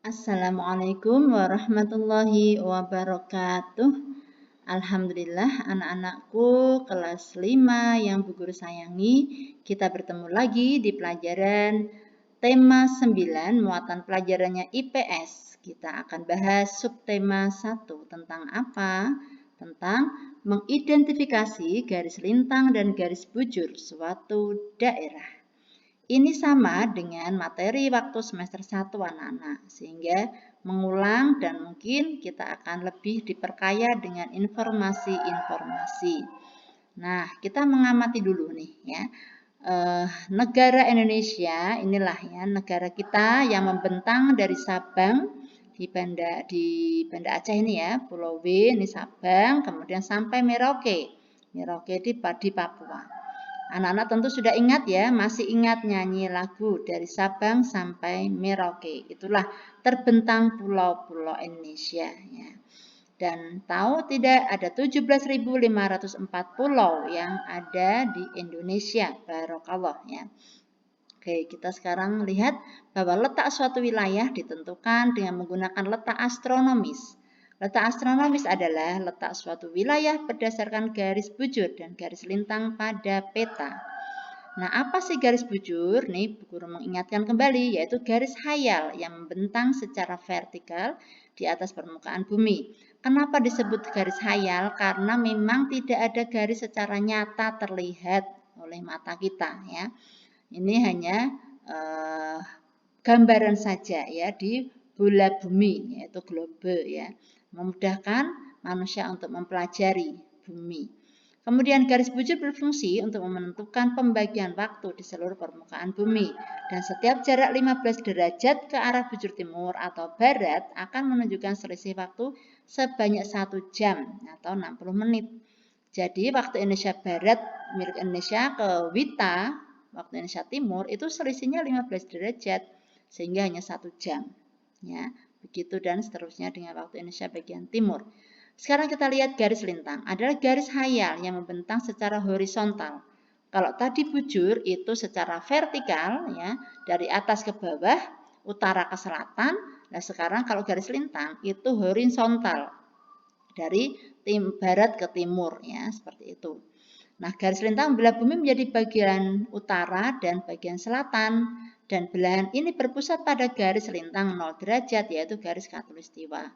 Assalamualaikum warahmatullahi wabarakatuh. Alhamdulillah anak-anakku kelas 5 yang Bu Guru sayangi, kita bertemu lagi di pelajaran tema 9 muatan pelajarannya IPS. Kita akan bahas subtema 1 tentang apa? Tentang mengidentifikasi garis lintang dan garis bujur suatu daerah. Ini sama dengan materi waktu semester 1 anak-anak, sehingga mengulang dan mungkin kita akan lebih diperkaya dengan informasi-informasi. Nah, kita mengamati dulu nih ya. Negara Indonesia inilah ya negara kita yang membentang dari Sabang di Banda Aceh ini ya, Pulau W ini Sabang, kemudian sampai Merauke. Merauke di Papua. Anak-anak tentu sudah ingat ya, masih ingat nyanyi lagu dari Sabang sampai Merauke. Itulah terbentang pulau-pulau Indonesia ya. Dan tahu tidak ada 17.504 pulau yang ada di Indonesia. Barokallah ya. Oke, kita sekarang lihat bahwa letak suatu wilayah ditentukan dengan menggunakan letak astronomis. Letak astronomis adalah letak suatu wilayah berdasarkan garis bujur dan garis lintang pada peta. Nah, apa sih garis bujur? Nih, Bu Guru mengingatkan kembali, yaitu garis khayal yang membentang secara vertikal di atas permukaan bumi. Kenapa disebut garis khayal? Karena memang tidak ada garis secara nyata terlihat oleh mata kita ya. Ini hanya gambaran saja ya di bola bumi, yaitu globe ya. Memudahkan manusia untuk mempelajari bumi. Kemudian garis bujur berfungsi untuk menentukan pembagian waktu di seluruh permukaan bumi. Dan setiap jarak 15 derajat ke arah bujur timur atau barat akan menunjukkan selisih waktu sebanyak 1 jam atau 60 menit. Jadi waktu Indonesia Barat milik Indonesia ke Wita, waktu Indonesia Timur itu selisihnya 15 derajat sehingga hanya 1 jam. Ya, begitu dan seterusnya dengan waktu Indonesia bagian timur. Sekarang kita lihat garis lintang adalah garis khayal yang membentang secara horizontal. Kalau tadi bujur itu secara vertikal ya, dari atas ke bawah, utara ke selatan. Nah, sekarang kalau garis lintang itu horizontal. Dari barat ke timur ya, seperti itu. Nah, garis lintang membelah bumi menjadi bagian utara dan bagian selatan. Dan belahan ini berpusat pada garis lintang 0 derajat, yaitu garis khatulistiwa.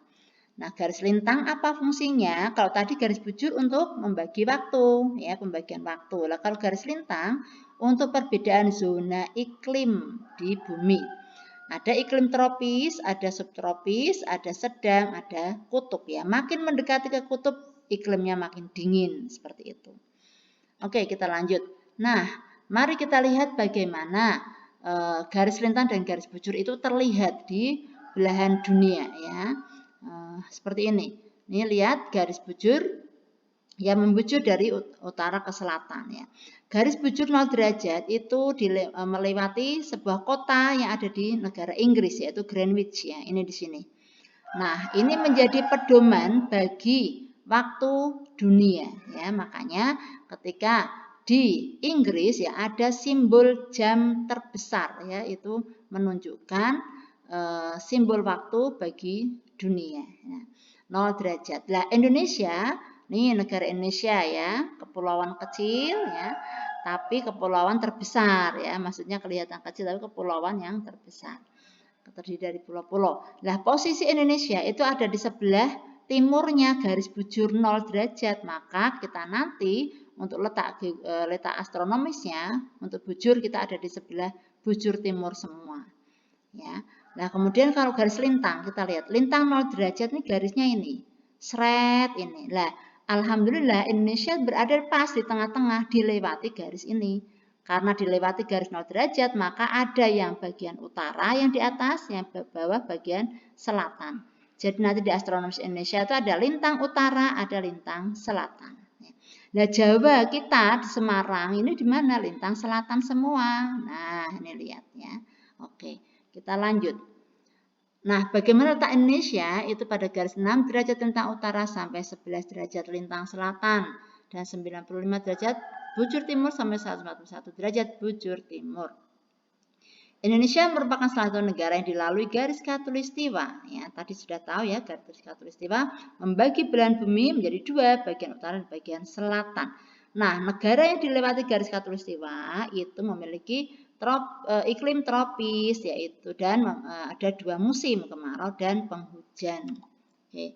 Nah, garis lintang apa fungsinya? Kalau tadi garis bujur untuk membagi waktu, ya pembagian waktu. Lah, kalau garis lintang untuk perbedaan zona iklim di bumi. Ada iklim tropis, ada subtropis, ada sedang, ada kutub ya. Makin mendekati ke kutub, iklimnya makin dingin, seperti itu. Oke, kita lanjut. Nah, mari kita lihat bagaimana garis lintang dan garis bujur itu terlihat di belahan dunia ya. Seperti ini. Ini lihat garis bujur yang membujur dari utara ke selatan ya. Garis bujur 0 derajat itu melewati sebuah kota yang ada di negara Inggris yaitu Greenwich ya. Ini di sini. Nah, ini menjadi pedoman bagi waktu dunia ya. Makanya ketika di Inggris ya ada simbol jam terbesar ya, itu menunjukkan simbol waktu bagi dunia ya. 0 derajat. Lah Indonesia, nih negara Indonesia ya, kepulauan kecil ya, tapi kepulauan terbesar ya. Maksudnya kelihatan kecil tapi kepulauan yang terbesar. Terdiri dari pulau-pulau. Nah, posisi Indonesia itu ada di sebelah timurnya garis bujur 0 derajat. Maka kita nanti untuk letak astronomisnya, untuk bujur kita ada di sebelah bujur timur semua. Ya. Nah, kemudian kalau garis lintang, kita lihat lintang 0 derajat ini garisnya ini. Sret ini. Lah, alhamdulillah Indonesia berada pas di tengah-tengah dilewati garis ini. Karena dilewati garis 0 derajat, maka ada yang bagian utara yang di atas, yang bawah bagian selatan. Jadi nanti di astronomis Indonesia itu ada lintang utara, ada lintang selatan. Nah, Jawa kita di Semarang ini di mana? Lintang selatan semua. Nah, ini lihat ya. Oke, kita lanjut. Nah, bagaimana letak Indonesia itu pada garis 6 derajat lintang utara sampai 11 derajat lintang selatan dan 95 derajat bujur timur sampai 141 derajat bujur timur. Indonesia merupakan salah satu negara yang dilalui garis khatulistiwa. Ya, tadi sudah tahu ya, garis khatulistiwa membagi belahan bumi menjadi dua, bagian utara dan bagian selatan. Nah, negara yang dilewati garis khatulistiwa itu memiliki iklim tropis, yaitu dan ada dua musim, kemarau dan penghujan. Oke.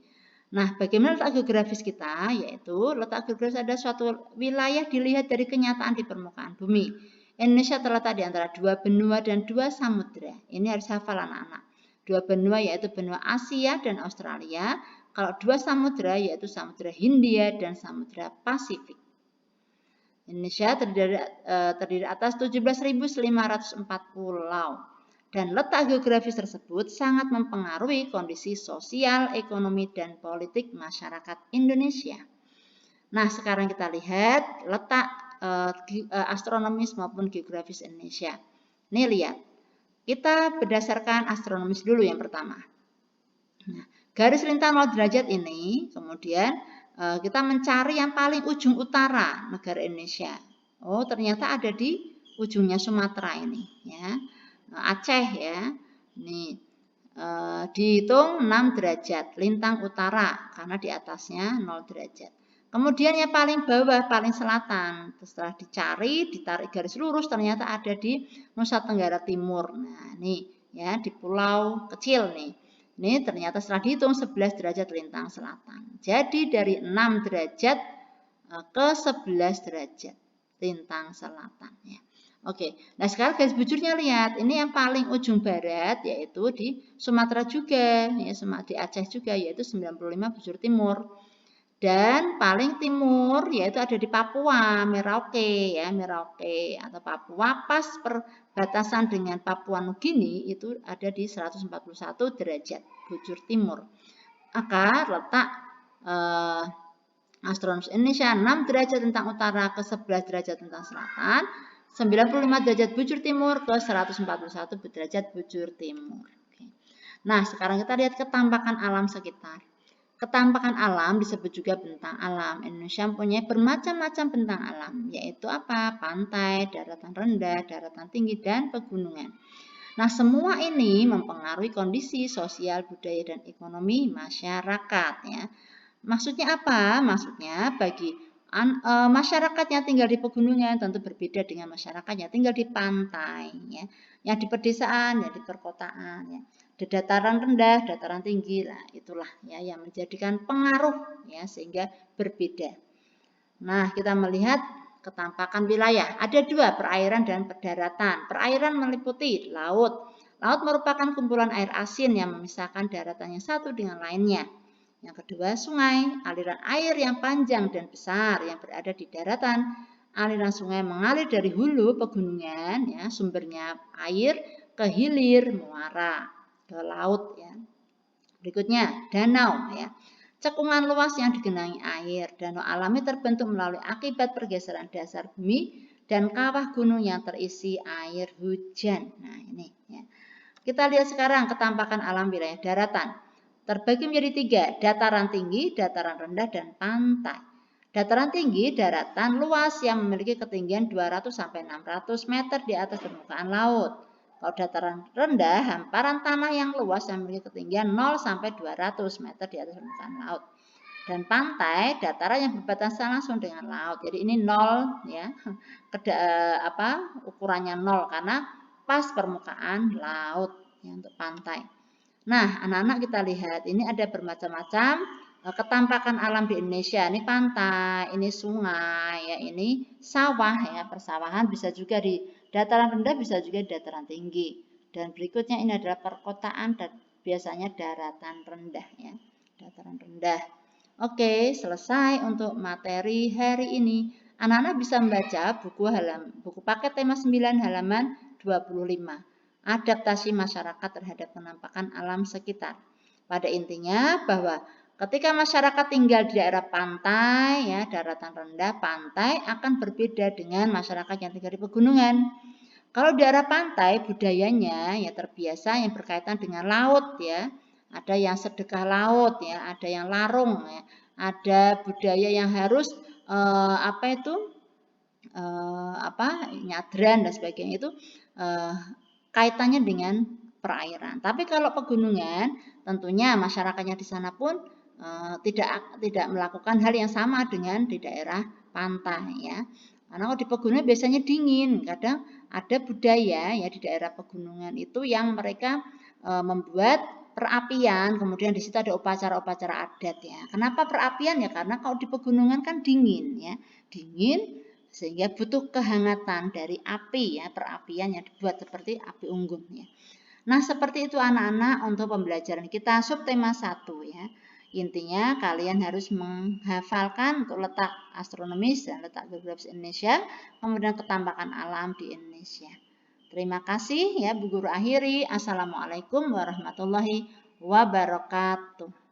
Nah, bagaimana letak geografis kita? Yaitu letak geografis ada suatu wilayah dilihat dari kenyataan di permukaan bumi. Indonesia terletak di antara dua benua dan dua samudera. Ini harus hafal anak-anak. Dua benua yaitu benua Asia dan Australia. Kalau dua samudera yaitu Samudra Hindia dan Samudra Pasifik. Indonesia terdiri atas 17.504 pulau. Dan letak geografis tersebut sangat mempengaruhi kondisi sosial, ekonomi, dan politik masyarakat Indonesia. Nah, sekarang kita lihat letak astronomis maupun geografis Indonesia. Nih lihat, kita berdasarkan astronomis dulu yang pertama. Nah, garis lintang 0 derajat ini, kemudian kita mencari yang paling ujung utara negara Indonesia. Oh, ternyata ada di ujungnya Sumatera ini, ya, Aceh ya. Ini dihitung 6 derajat lintang utara karena di atasnya 0 derajat. Kemudian yang paling bawah, paling selatan, setelah dicari, ditarik garis lurus, ternyata ada di Nusa Tenggara Timur. Nah, ini ya di pulau kecil nih. Ini ternyata setelah dihitung 11 derajat lintang selatan. Jadi dari 6 derajat ke 11 derajat lintang selatan ya. Oke, nah sekarang garis bujurnya lihat, ini yang paling ujung barat yaitu di Sumatera juga, ya, di Aceh juga yaitu 95 bujur timur. Dan paling timur yaitu ada di Papua, Merauke ya, Merauke atau Papua pas perbatasan dengan Papua Nugini itu ada di 141 derajat bujur timur. Maka letak astronomis Indonesia 6 derajat lintang utara ke 11 derajat lintang selatan, 95 derajat bujur timur ke 141 derajat bujur timur. Oke. Nah, sekarang kita lihat ketampakan alam sekitar. Ketampakan alam disebut juga bentang alam. Indonesia mempunyai bermacam-macam bentang alam, yaitu apa? Pantai, daratan rendah, daratan tinggi, dan pegunungan. Nah, semua ini mempengaruhi kondisi sosial, budaya, dan ekonomi masyarakat. Ya. Maksudnya apa? Maksudnya bagi masyarakat yang tinggal di pegunungan tentu berbeda dengan masyarakat yang tinggal di pantai, ya. Yang di pedesaan, yang di perkotaan, ya. Di dataran rendah, dataran tinggi, lah itulah ya yang menjadikan pengaruh ya sehingga berbeda. Nah, kita melihat ketampakan wilayah. Ada dua, perairan dan daratan. Perairan meliputi laut. Laut merupakan kumpulan air asin yang memisahkan daratan yang satu dengan lainnya. Yang kedua, sungai, aliran air yang panjang dan besar yang berada di daratan. Aliran sungai mengalir dari hulu pegunungan, ya, sumbernya air ke hilir muara ke laut ya. Berikutnya danau ya. Cekungan luas yang digenangi air. Danau alami terbentuk melalui akibat pergeseran dasar bumi dan kawah gunung yang terisi air hujan. Nah, ini ya. Kita lihat sekarang ketampakan alam wilayah daratan. Terbagi menjadi 3, dataran tinggi, dataran rendah, dan pantai. Dataran tinggi, daratan luas yang memiliki ketinggian 200 sampai 600 meter di atas permukaan laut. Kalau dataran rendah, hamparan tanah yang luas yang memiliki ketinggian 0 sampai 200 meter di atas permukaan laut. Dan pantai, dataran yang berbatasan langsung dengan laut. Jadi ini 0 ya. Ukurannya 0 karena pas permukaan laut ya, untuk pantai. Nah, anak-anak kita lihat ini ada bermacam-macam ketampakan alam di Indonesia. Ini pantai, ini sungai, ya, ini sawah ya, persawahan bisa juga di dataran rendah, bisa juga di dataran tinggi. Dan berikutnya ini adalah perkotaan dan biasanya daratan rendah ya, dataran rendah. Oke, selesai untuk materi hari ini. Anak-anak bisa membaca buku paket tema 9 halaman 25. Adaptasi masyarakat terhadap penampakan alam sekitar. Pada intinya bahwa ketika masyarakat tinggal di daerah pantai, ya, daratan rendah, pantai akan berbeda dengan masyarakat yang tinggal di pegunungan. Kalau di daerah pantai, budayanya ya terbiasa yang berkaitan dengan laut ya. Ada yang sedekah laut ya, ada yang larung ya, ada budaya yang harus nyadran dan sebagainya itu kaitannya dengan perairan. Tapi kalau pegunungan, tentunya masyarakatnya di sana pun tidak melakukan hal yang sama dengan di daerah pantai ya. Karena kalau di pegunungan biasanya dingin, kadang ada budaya ya di daerah pegunungan itu yang mereka membuat perapian, kemudian di situ ada upacara-upacara adat ya. Kenapa perapian ya? Karena kalau di pegunungan kan dingin ya, dingin sehingga butuh kehangatan dari api ya, perapian yang dibuat seperti api unggun ya. Nah, seperti itu anak-anak untuk pembelajaran kita subtema 1 ya. Intinya kalian harus menghafalkan untuk letak astronomis dan letak geografis Indonesia, kemudian ketampakan alam di Indonesia. Terima kasih ya Bu Guru akhiri. Assalamualaikum warahmatullahi wabarakatuh.